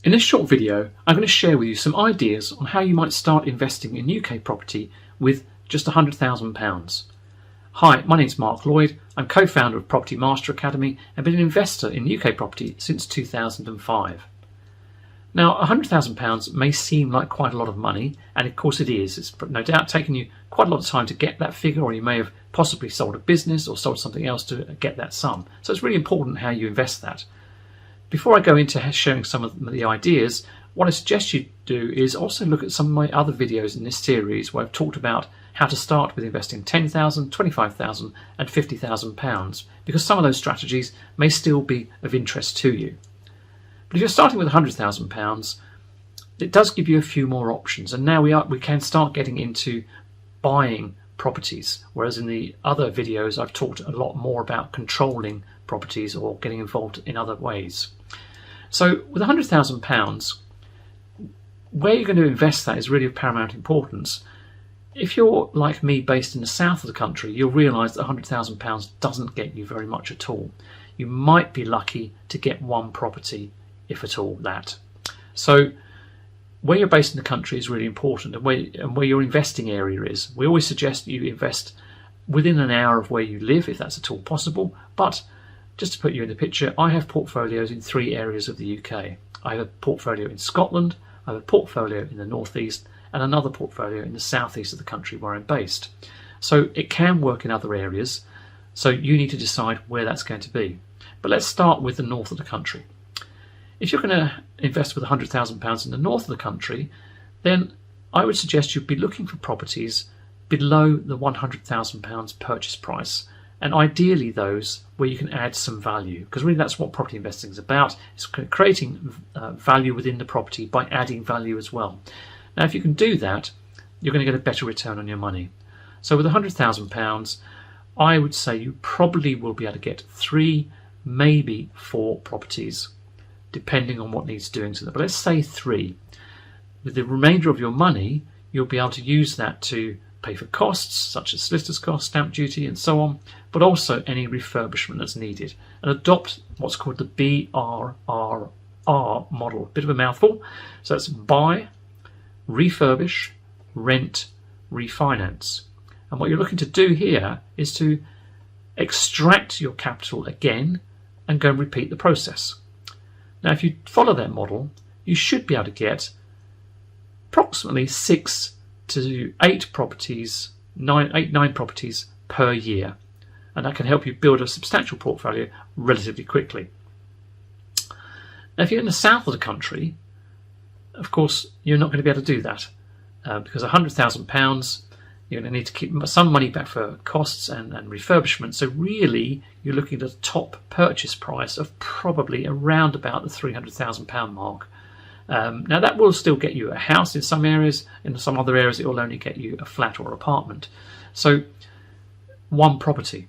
In this short video, I'm going to share with you some ideas on how you might start investing in UK property with just £100,000. Hi, my name's Mark Lloyd. I'm co-founder of Property Master Academy and been an investor in UK property since 2005. Now, £100,000 may seem like quite a lot of money, and of course it is. It's no doubt taken you quite a lot of time to get that figure, or you may have possibly sold a business or sold something else to get that sum. So it's really important how you invest that. Before I go into sharing some of the ideas, what I suggest you do is also look at some of my other videos in this series where I've talked about how to start with investing £10,000, £25,000 and £50,000, because some of those strategies may still be of interest to you. But if you're starting with £100,000, it does give you a few more options, and now we can start getting into buying properties, whereas in the other videos I've talked a lot more about controlling properties or getting involved in other ways. So with £100,000, where you're going to invest that is really of paramount importance. If you're like me, based in the south of the country, you'll realise that £100,000 doesn't get you very much at all. You might be lucky to get one property, if at all that. So where you're based in the country is really important, and where your investing area is. We always suggest you invest within an hour of where you live, if that's at all possible. But just to put you in the picture, I have portfolios in 3 areas of the UK. I have a portfolio in Scotland, I have a portfolio in the northeast, and another portfolio in the southeast of the country where I'm based. So it can work in other areas, so you need to decide where that's going to be. But let's start with the north of the country. If you're going to invest with £100,000 in the north of the country, then I would suggest you'd be looking for properties below the £100,000 purchase price, and ideally those where you can add some value, because really that's what property investing is about. It's creating value within the property by adding value as well. Now, if you can do that, you're going to get a better return on your money. So with £100,000, I would say you probably will be able to get 3, maybe 4 properties, depending on what needs doing to them. But let's say 3. With the remainder of your money, you'll be able to use that to pay for costs such as solicitor's costs, stamp duty and so on, but also any refurbishment that's needed, and adopt what's called the BRRR model. Bit of a mouthful. So it's buy, refurbish, rent, refinance. And what you're looking to do here is to extract your capital again and go and repeat the process. Now, if you follow that model, you should be able to get approximately 6 to 8 properties, 9 properties per year, and that can help you build a substantial portfolio relatively quickly. Now, if you're in the south of the country, of course you're not going to be able to do that, because £100,000 you're going to need to keep some money back for costs and refurbishment. So really you're looking at a top purchase price of probably around about the £300,000 mark. Now that will still get you a house in some areas. In some other areas it will only get you a flat or apartment. So one property.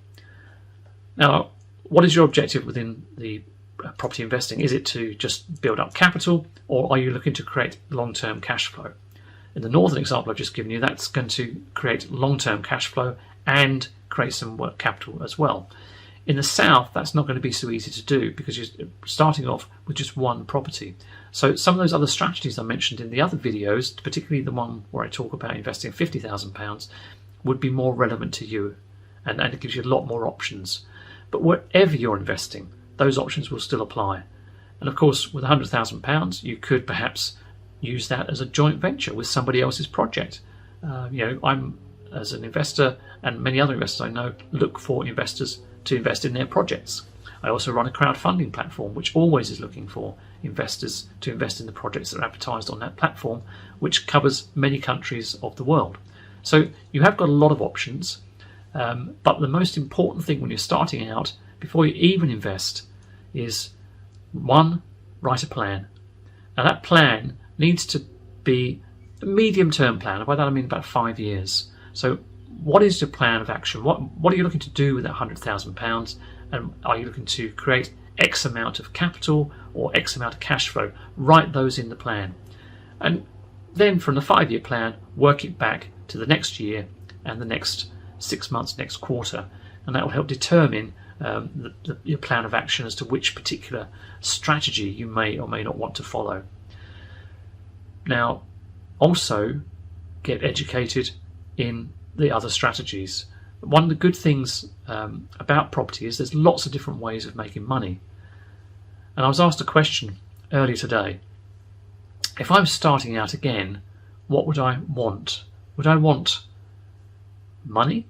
Now, what is your objective within the property investing? Is it to just build up capital, or are you looking to create long-term cash flow? In the northern example I've just given you, that's going to create long-term cash flow and create some work capital as well. In the south, that's not going to be so easy to do, because you're starting off with just one property. So some of those other strategies I mentioned in the other videos, particularly the one where I talk about investing £50,000, would be more relevant to you, and it gives you a lot more options. But wherever you're investing, those options will still apply. And of course, with £100,000, you could perhaps use that as a joint venture with somebody else's project. I'm, as an investor, and many other investors I know, look for investors to invest in their projects. I also run a crowdfunding platform which always is looking for investors to invest in the projects that are advertised on that platform, which covers many countries of the world. So you have got a lot of options, but the most important thing when you're starting out, before you even invest, is 1, write a plan. Now that plan needs to be a medium-term plan, and by that I mean about 5 years. So what is your plan of action? What are you looking to do with that £100,000? And are you looking to create X amount of capital or X amount of cash flow? Write those in the plan. And then from the 5-year plan, work it back to the next year and the next 6 months, next quarter. And that will help determine your plan of action as to which particular strategy you may or may not want to follow. Now, also get educated in the other strategies. One of the good things about property is there's lots of different ways of making money. And I was asked a question earlier today. If I'm starting out again, what would I want? Would I want money?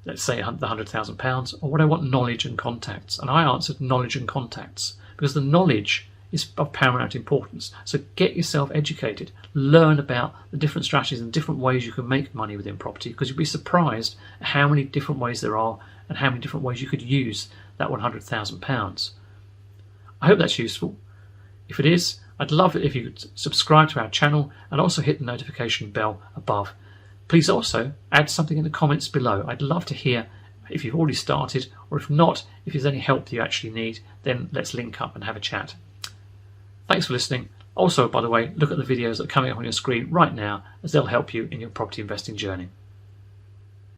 Let's say the £100,000, or would I want knowledge and contacts? And I answered knowledge and contacts, because the knowledge is of paramount importance. So get yourself educated, learn about the different strategies and different ways you can make money within property, because you'll be surprised at how many different ways there are and how many different ways you could use that £100,000. I hope that's useful. If it is, I'd love it if you could subscribe to our channel and also hit the notification bell above. Please also add something in the comments below. I'd love to hear if you've already started, or if not, if there's any help that you actually need, then let's link up and have a chat. Thanks for listening. Also, by the way, look at the videos that are coming up on your screen right now, as they'll help you in your property investing journey.